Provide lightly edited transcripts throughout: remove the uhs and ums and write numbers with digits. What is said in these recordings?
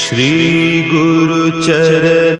श्री गुरु चरण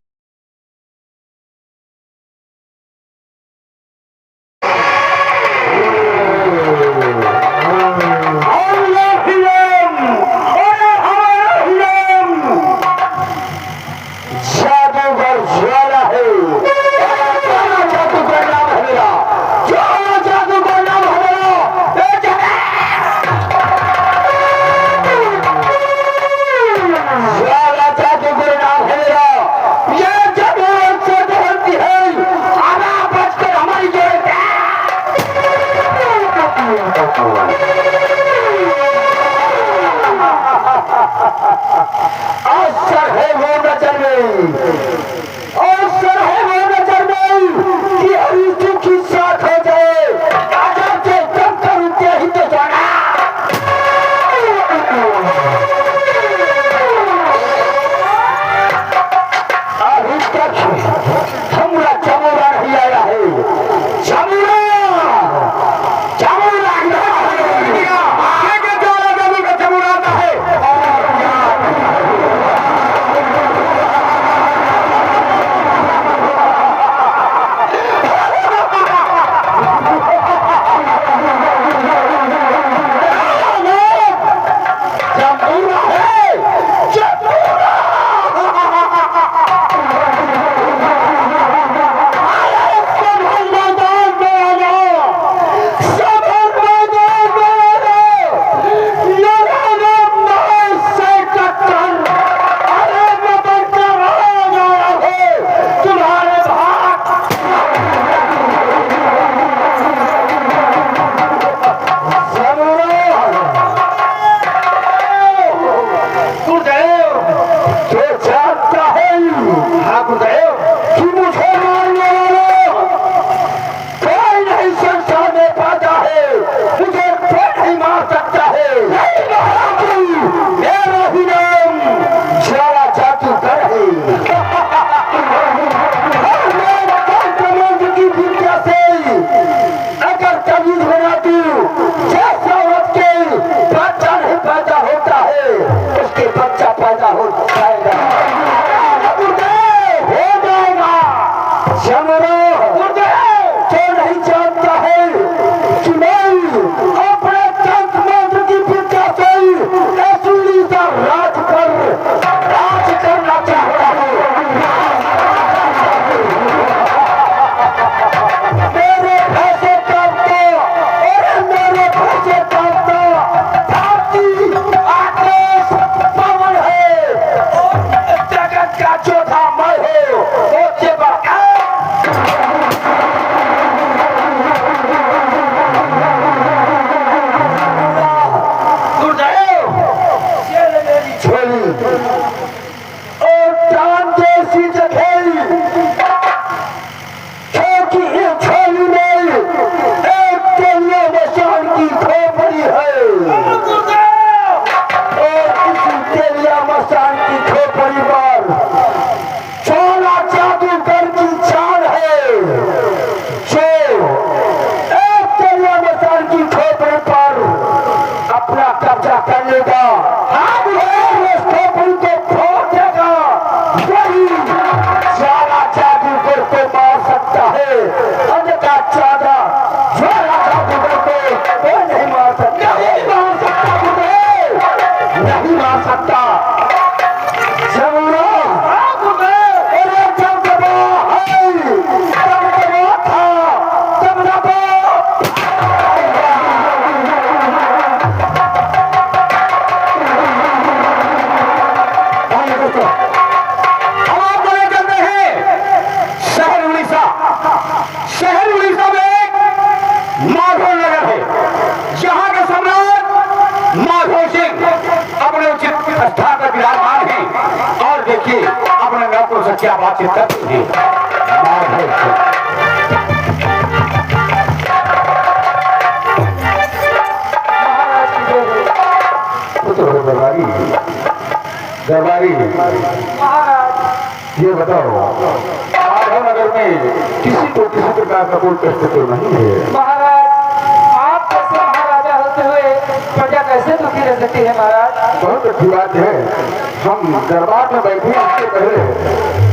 क्या बातचीत करती है दरबारी ये बताओ माधव नगर में किसी को किसी प्रकार का कोई कष्ट तो नहीं है? महाराज आप कैसे महाराजा होते हुए प्रजा कैसे दुखी रह सकती है महाराज? बहुत अच्छी बात है। हम दरबार में बैठे इससे पहले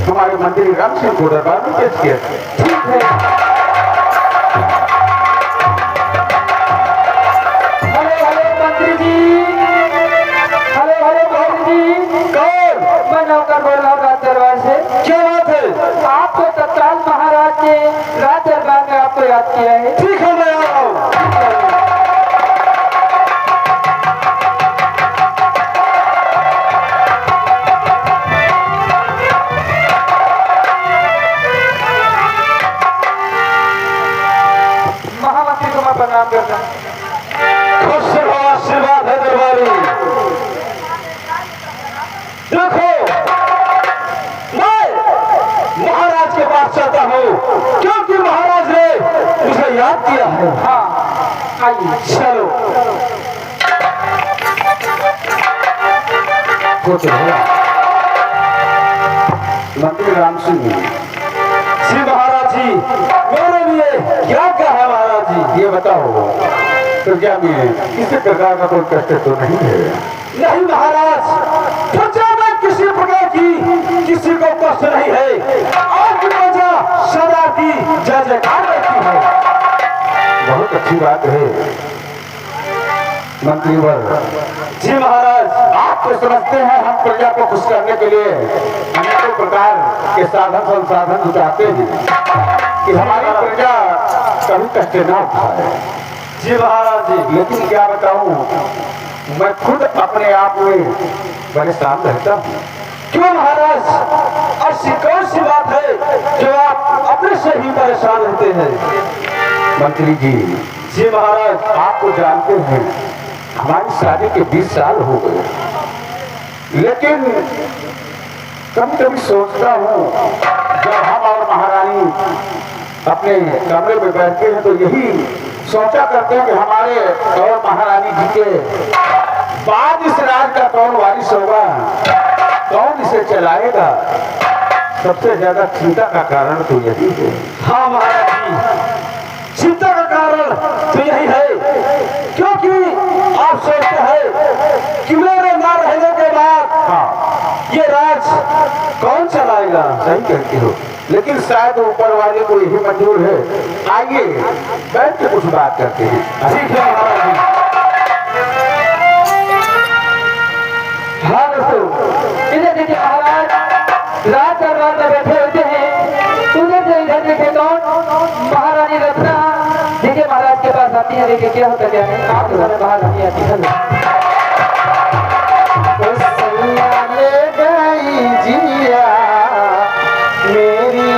हमारे मंत्री राम सिंह को दरबार में पेश किया। ठीक है। हेलो हेलो मंत्री जी, हेलो हेलो मंत्री जी। कौन? मैं नौकर बोल रहा हूँ राज दरबार से। क्या बात है? आपको तत्काल महाराज ने राज दरबार में आपको याद किया है। ठीक है, मैं आ रहा हूँ। महामंत्री को मैं प्रणाम करता हूँ। खुश रहो, आशीर्वाद है दरबारी। देखो, मैं महाराज के पास चाहता हूँ क्योंकि महाराज ने मुझे याद किया है। हाँ आइए। चलो कुछ मंत्री राम सिंह श्री महाराज जी, मेरे लिए क्या क्या है महाराज जी, ये बताओ। प्रजा में किसी प्रकार का कोई कष्ट तो नहीं है? नहीं महाराज, प्रजा में किसी प्रकार की किसी को कष्ट नहीं है। आज प्रजा सदा की जय जयकार रहती है। बहुत अच्छी बात है मंत्रीवर जी। महाराज, आप तो समझते हैं हम प्रजा को खुश करने के लिए अनेकों प्रकार के साधन संसाधन जुटाते हैं कि हमारी प्रजा कभी कष्ट ना उठाए। जी महाराज जी, लेकिन क्या बताऊं, मैं खुद अपने आप में परेशान रहता हूँ। क्यों महाराज, ऐसी कौन सी बात है जो आप अपने से ही परेशान रहते हैं? मंत्री जी, जी महाराज, आप तो जानते हैं हमारी शादी के 20 साल हो गए, लेकिन कभी कभी सोचता हूँ जब हम और महारानी अपने कमरे में बैठते हैं तो यही सोचा करते हैं कि हमारे और महारानी जी के बाद इस राज का कौन वारिस होगा, कौन इसे चलाएगा। सबसे ज्यादा चिंता का कारण तो यही है। हाँ महाराज जी, चिंता का कारण तो यही है क्योंकि आप सोचते हैं कि मेरे ना रहने के बाद हाँ ये राज कौन चलाएगा। सही कहते हो, लेकिन शायद ऊपर वाले को यही मंजूर है। आइए बैठ के कुछ बात करते हैं। ठीक है महाराज जी। हाँ दोस्तों, इधर देखिए महाराज राज दरबार में बैठे होते हैं। उधर से इधर देखिए कौन, महारानी रत्ना देखिए महाराज के पास आती है। देखिए क्या होता क्या है, आप उधर महारानी आती है। ले गई जिया मेरी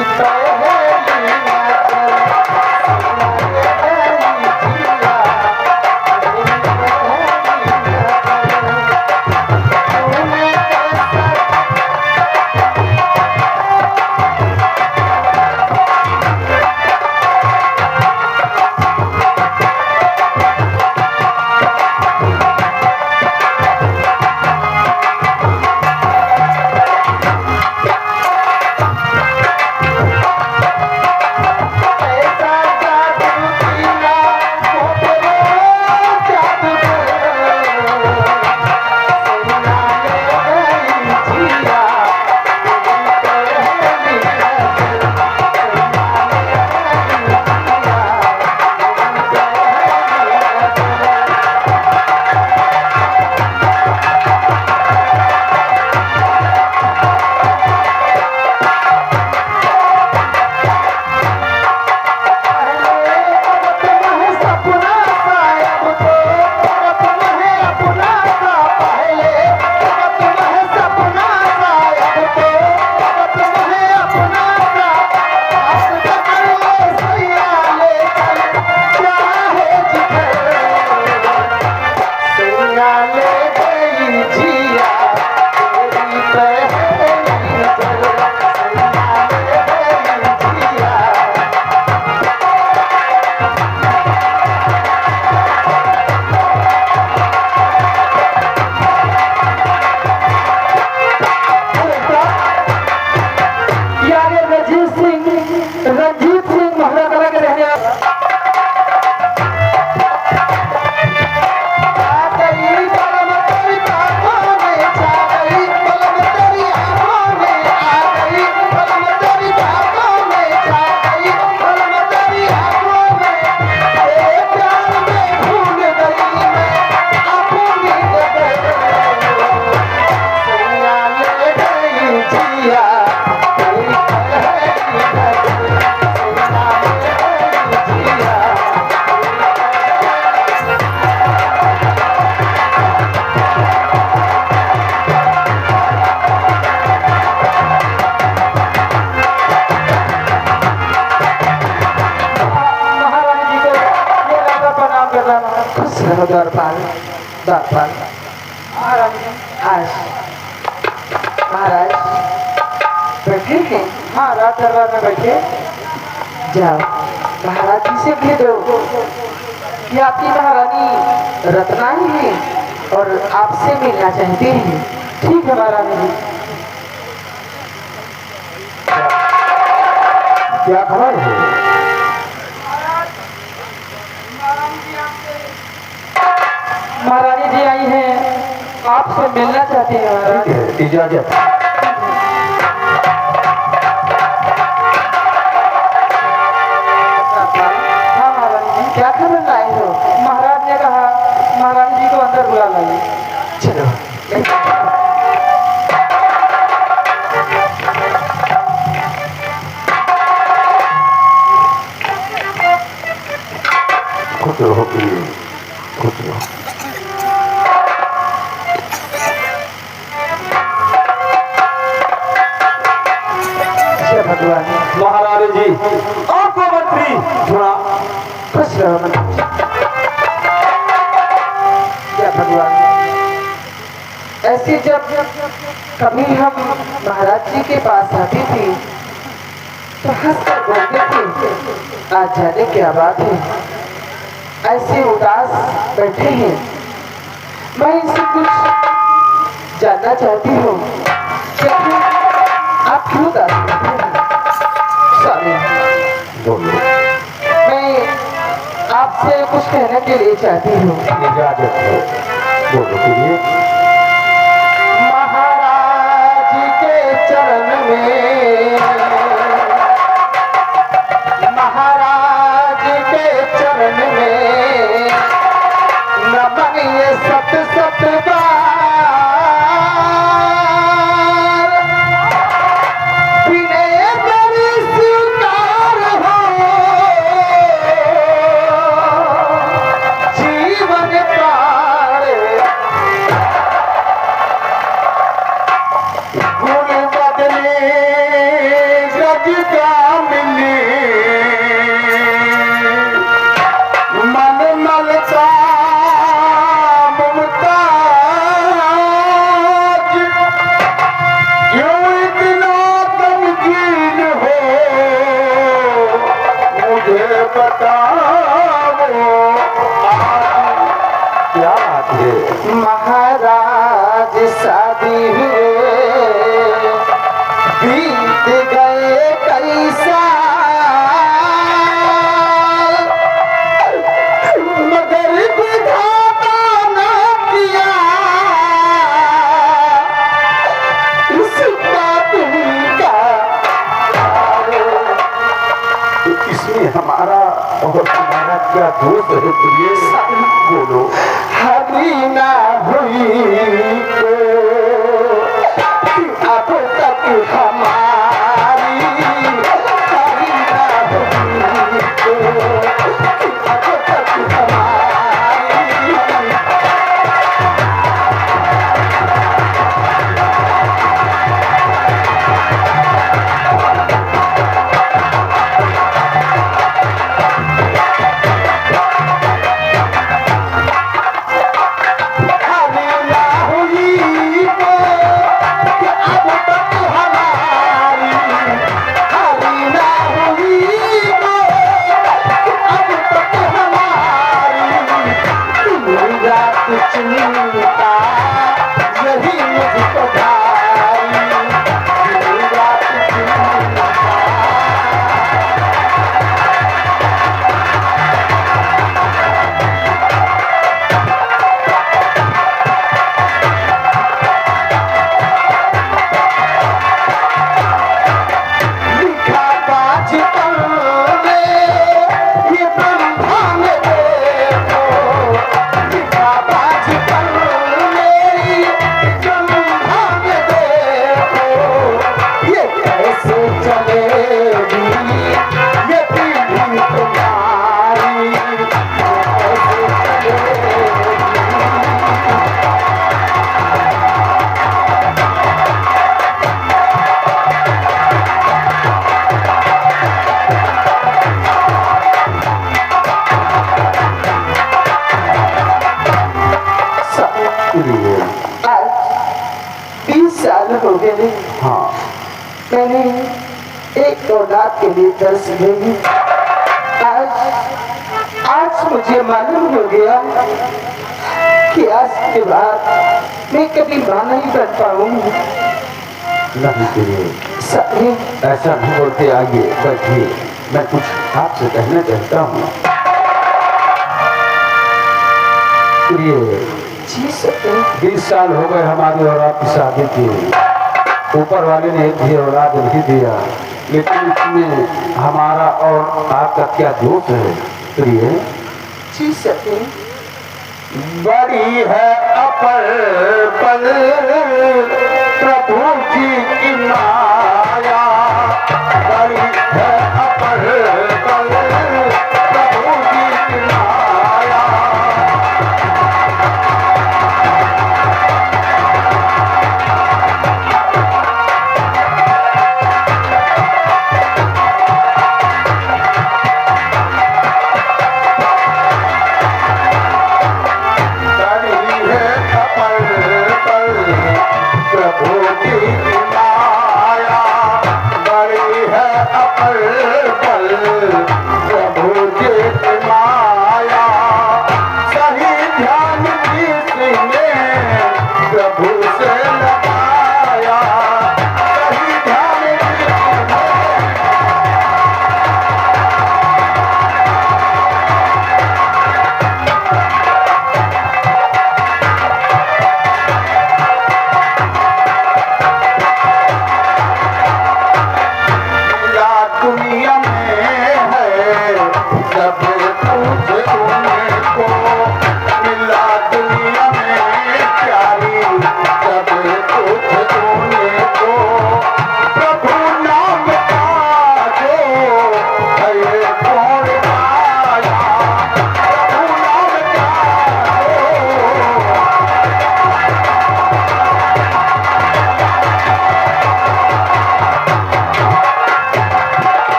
बापा आज महाराज बैठे हैं। हाँ, राज दरबार में बैठे। जाओ महाराज जी से कह दो कि आपकी महारानी रत्ना ही है और आपसे मिलना चाहती है। ठीक है महारानी जी। क्या खबर है? महारानी जी आई हैं, आपसे मिलना चाहती है महाराज। ठीक है, इजाजत। हाँ महारानी जी, क्या खबर लाए हो? महाराज ने कहा महारानी जी को अंदर बुला लाइए। चलो। खुश रहो प्रिय, खुश रहो। जय भगवान। महारानी जी आपको मंत्री थोड़ा खुश रहो मंत्री। जय भगवान। ऐसे जब कभी हम महाराज जी के पास आते थे तो हंसकर बोलते थे, आज जाने क्या बात है, ऐसे उदास बैठे हैं। मैं इनसे कुछ जानना चाहती हूँ कि आप क्यों उदास बैठे हैं? स्वामी, बोलो। मैं आपसे कुछ कहने के लिए चाहती हूँ। इजाजत है, बोलो प्रिय। महाराज के चरण में, महाराज के चरण में नमन ये सत सत बार, विनय मेरी स्वीकार हो, जीवन पार गुण बदले जग का मिले, मन मलता मुमताज, क्यों इतना गमगीन हो, मुझे बताओ आज क्या बात है? महाराज शादी हुए बीत गए कई साल, मगर विधाता न किया रिश्ता तुमका। तो इसमें हमारा और तुम्हारा क्या दोष है प्रिय? बोलो। हरी ना हुई को अब तक हमारी, हरी ना हुई को अब तक हमारी। हरी ना हुई 20 साल हो गए। हाँ मैंने एक औलाद के लिए तरस गई। आज मुझे मालूम हो गया कि आज के बाद मैं कभी मां नहीं बन पाऊंगी। नहीं प्रिय, सही ऐसा नहीं बोलते। आइए बैठिए, मैं कुछ आपसे कहना चाहता हूँ। प्रिय, जी सही 20 साल हो गए हमारी और आपकी शादी की। ऊपर वाले ने एक भी औलाद नहीं दिया, लेकिन इसमें हमारा और आपका क्या दोष है प्रिय? जी सही बड़ी है अपर पल प्रभु जी की माया, बड़ी है अपर पल प्रभु जी की माया।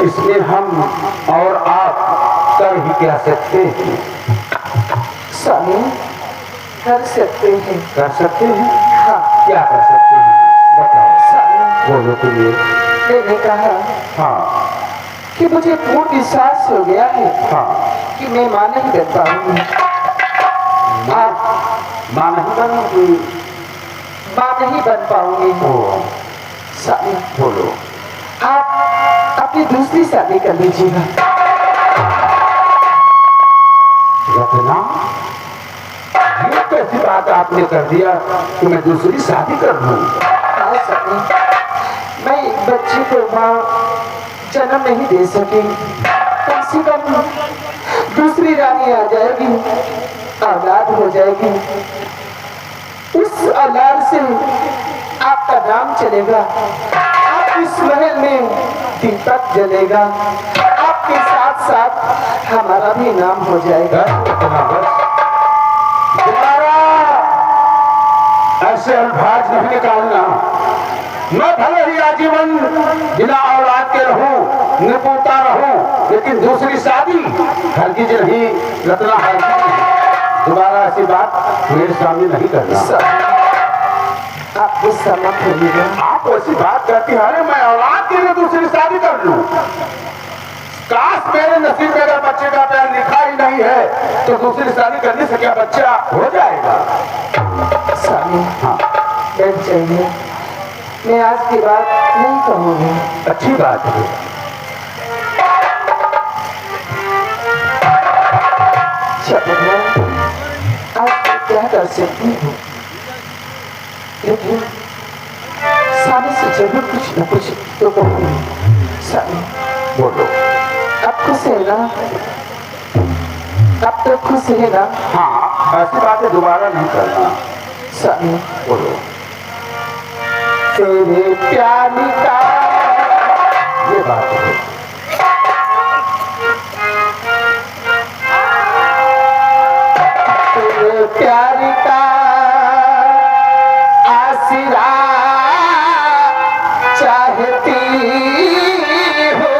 इसमें हम और आप कर ही क्या सकते हैं? स्वामी कर सकते हैं। कर सकते हैं? हाँ क्या कर सकते हैं बताओ। स्वामी बोलो तो ये। मैंने कहा हाँ कि मुझे पूर्ण विश्वास हो गया है हाँ। कि मैं मां नहीं बन पाऊंगी। आप मां नहीं बनोगी? मां नहीं बन पाऊंगी। ओ स्वामी बोलो। आप अपनी दूसरी शादी कर लीजिएगा। रत्ना, ये कैसी बात आपने कर दिया कि मैं दूसरी शादी कर लूं? हाँ स्वामी, मैं एक बच्चे को मां जन्म नहीं दे सकी। कम से कम दूसरी रानी आ जाएगी, औलाद हो जाएगी। उस औलाद से आपका नाम चलेगा, इस महल में दीपक जलेगा, आपके साथ साथ हमारा भी नाम हो जाएगा। दोबारा ऐसे अल्फाज नहीं निकालना। मैं भले ही आजीवन बिना औलाद के रहूं, निपुता रहूं, लेकिन दूसरी शादी हरगिज नहीं रत्ना, हरगिज। दोबारा ऐसी बात मेरे सामने नहीं करना। आप गुस्सा मत होइएगा। आप ऐसी बात करती हैं, अरे मैं औलाद के लिए दूसरी शादी कर लूं। काश मेरे नसीब में अगर बच्चे का प्यार लिखा ही नहीं है तो दूसरी शादी करने से क्या बच्चा हो जाएगा? स्वामी हाँ बैठ जाइए, मैं आज की बात नहीं कहूँगी। अच्छी बात है। आज मैं क्या कर सकती हूँ, लेकिन स्वामी से जरूर कुछ न कुछ तो कहूँगी। स्वामी बोलो। आप खुश है ना? आप तो खुश है ना? हाँ ऐसी बातें दोबारा नहीं करना। स्वामी बोलो। तेरे प्यार का ये बात है। तेरे प्यार का आसरा चाहती हो,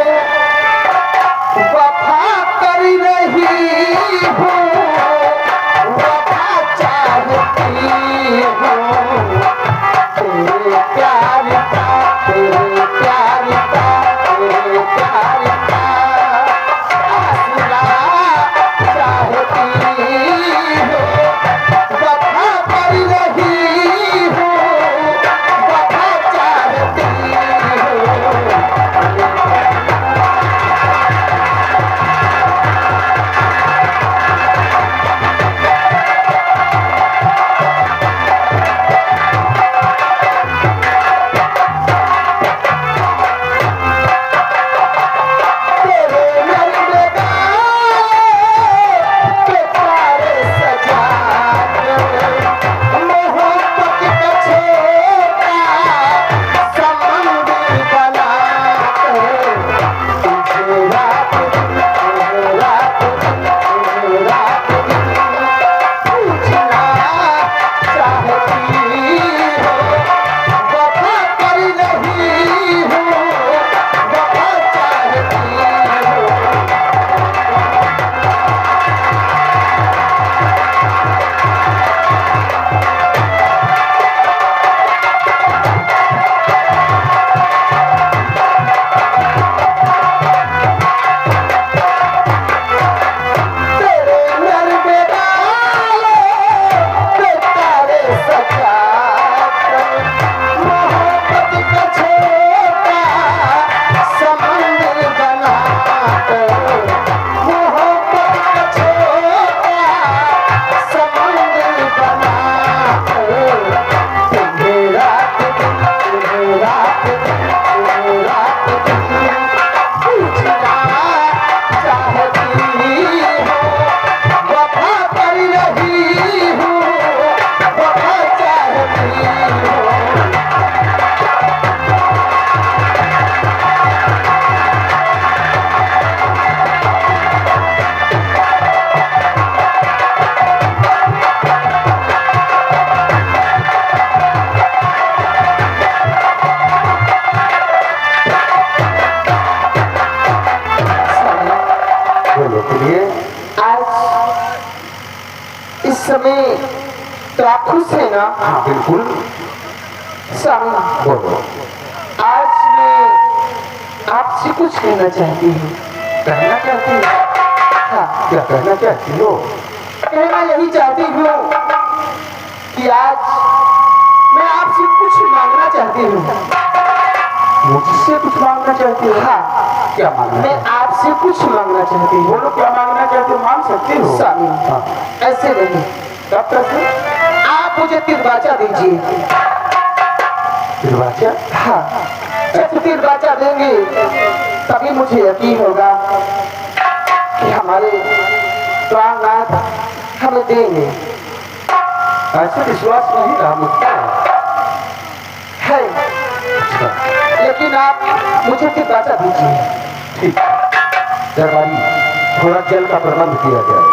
लोग के लिए। आज इस समय तो आप खुश हैं ना? हाँ बिल्कुल। स्वामी बोलो। आज मैं आपसे कुछ कहना चाहती हूँ। कहना चाहती हो? हाँ, क्या कहना चाहती हो? कहना यही चाहती हूँ कि आज मैं आपसे कुछ मांगना चाहती हूँ। मुझसे कुछ मांगना चाहती हो? हाँ, क्या मांगना मैं चाहती आपसे कुछ मांगना चाहती हो? हूँ। बोलो क्या मांगना चाहती हो, मांग सकती हो। स्वामी हाँ। ऐसे नहीं, तब कैसे? आप मुझे तिरबाचा दीजिए। तिरबाचा? हाँ, जब तिरबाचा देंगे तभी मुझे यकीन होगा कि हमारे प्राणनाथ हमें देंगे। ऐसे विश्वास नहीं रहा मुझको। है, अच्छा, लेकिन आप मुझे तिरबाचा दीजिए। ठीक। दरबारी थोड़ा जल का प्रबंध किया जाए।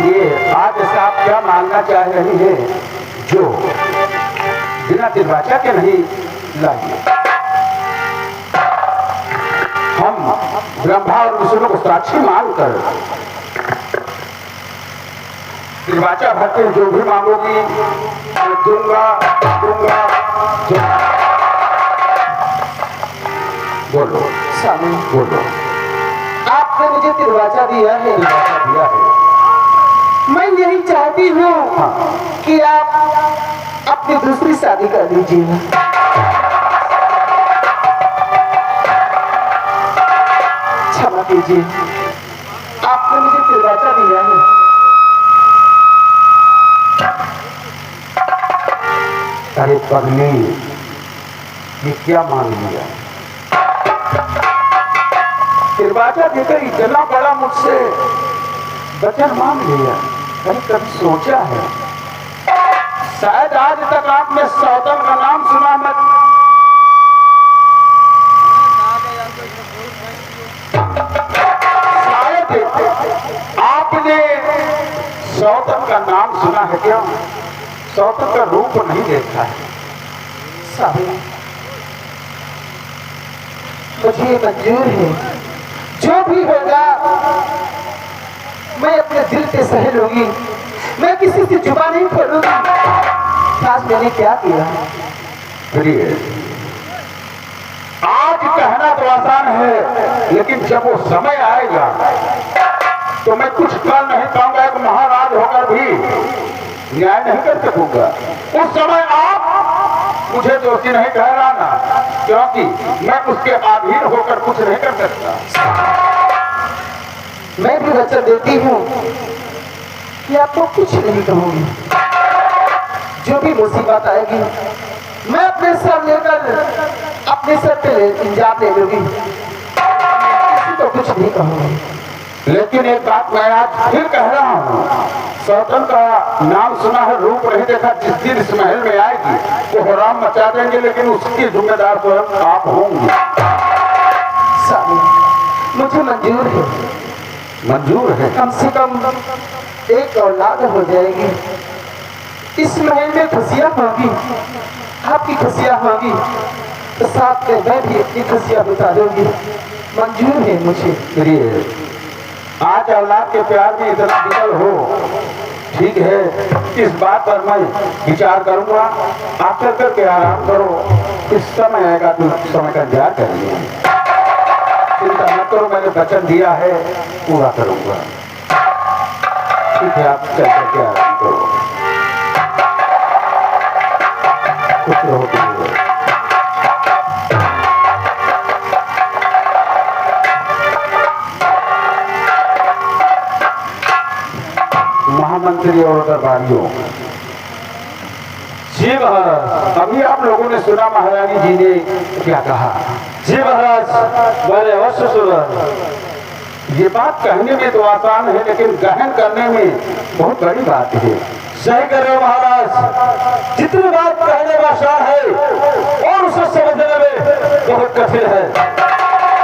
ये आज ऐसा आप क्या मांगना चाह रही हैं जो बिना तिरबाचा के नहीं लाइए? हम ब्रह्मा और विष्णु को साक्षी मानकर तिरबाचा भरते हैं। जो भी मांगोगी मैं दूंगा दूंगा दूंगा। बोलो स्वामी बोलो। आपने मुझे तिरबाचा दिया है, तिरबाचा दिया है। मैं यही चाहती हूँ हाँ। कि आप अपनी दूसरी शादी कर लीजिए। क्षमा कीजिए, आपने मुझे तिरबाचा दिया है। अरे पगली, ये क्या मान लिया? तिरबाचा देकर इतना बड़ा मुझसे वचन मान लिया। अरे कभी सोचा है? शायद आज तक आपने सौतन का नाम सुना मत। शायद आपने सौतन का नाम सुना है क्या? सौतन का रूप नहीं देखा है। स्वामी मुझे मंजूर है, जो भी होगा मैं अपने दिल पे सह लूंगी। मैं किसी से जुबान नहीं खोलूंगी। आज मैंने क्या किया? प्रिय, आज कहना तो आसान है, लेकिन जब वो समय आएगा तो मैं कुछ कर नहीं पाऊंगा। एक महाराज होकर भी न्याय नहीं कर सकूंगा। उस समय आप मुझे दोषी नहीं ठहराना, क्योंकि मैं उसके अधीन होकर कुछ नहीं कर सकता। मैं भी वचन देती हूँ कि आपको कुछ नहीं कहूंगी। जो भी मुसीबत आएगी मैं अपने सर लेकर अपने सर पे इंजाम ले लूंगी। किसी को कुछ नहीं कहूंगी। लेकिन एक बात मैं आज फिर कह रहा हूँ, सौतन का नाम सुना है, रूप नहीं देखा। जिस दिन इस महल में आएगी वो हराम मचा देंगे, लेकिन उसकी जिम्मेदार स्वयं आप होंगे। स्वामी मुझे मंजूर है, मंजूर है। कम से कम एक औलाद हो जाएगी। इस महल में खुशियाँ होगी, आपकी खुशियाँ होगी, तो साथ में मैं भी अपनी खुशियाँ बिता दूंगी। मंजूर है मुझे। प्रिय, आज औलाद के प्यार में इतना विकल हो, ठीक है, इस बात पर मैं विचार करूंगा। आप चल करके आराम करो। इस समय आएगा तो समय का इंतजार करेंगे। चिंता मत करो, मैंने वचन दिया है, पूरा करूंगा। ठीक है, आप चल करके आराम करो। खुश रहो प्रिय। महामंत्री और दरबारियों, जी महाराज, अभी आप लोगों ने सुना महारानी जी ने क्या कहा। जी महाराज, मैंने अवश्य सुना। ये बात कहने में तो आसान है, लेकिन गहन करने में बहुत बड़ी बात है। सही कर रहे हो महाराज, जितनी बात कहने में आसान है और उसे समझने में बहुत कठिन है।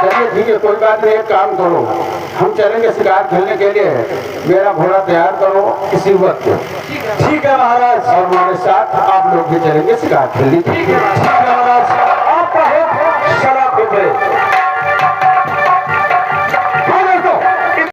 चलिए ठीक है, कोई बात नहीं, एक काम करो, हम चलेंगे शिकार खेलने के लिए। मेरा घोड़ा तैयार करो किसी वक्त। ठीक है महाराज, और हमारे साथ आप लोग भी चलेंगे शिकार खेलने। ठीक है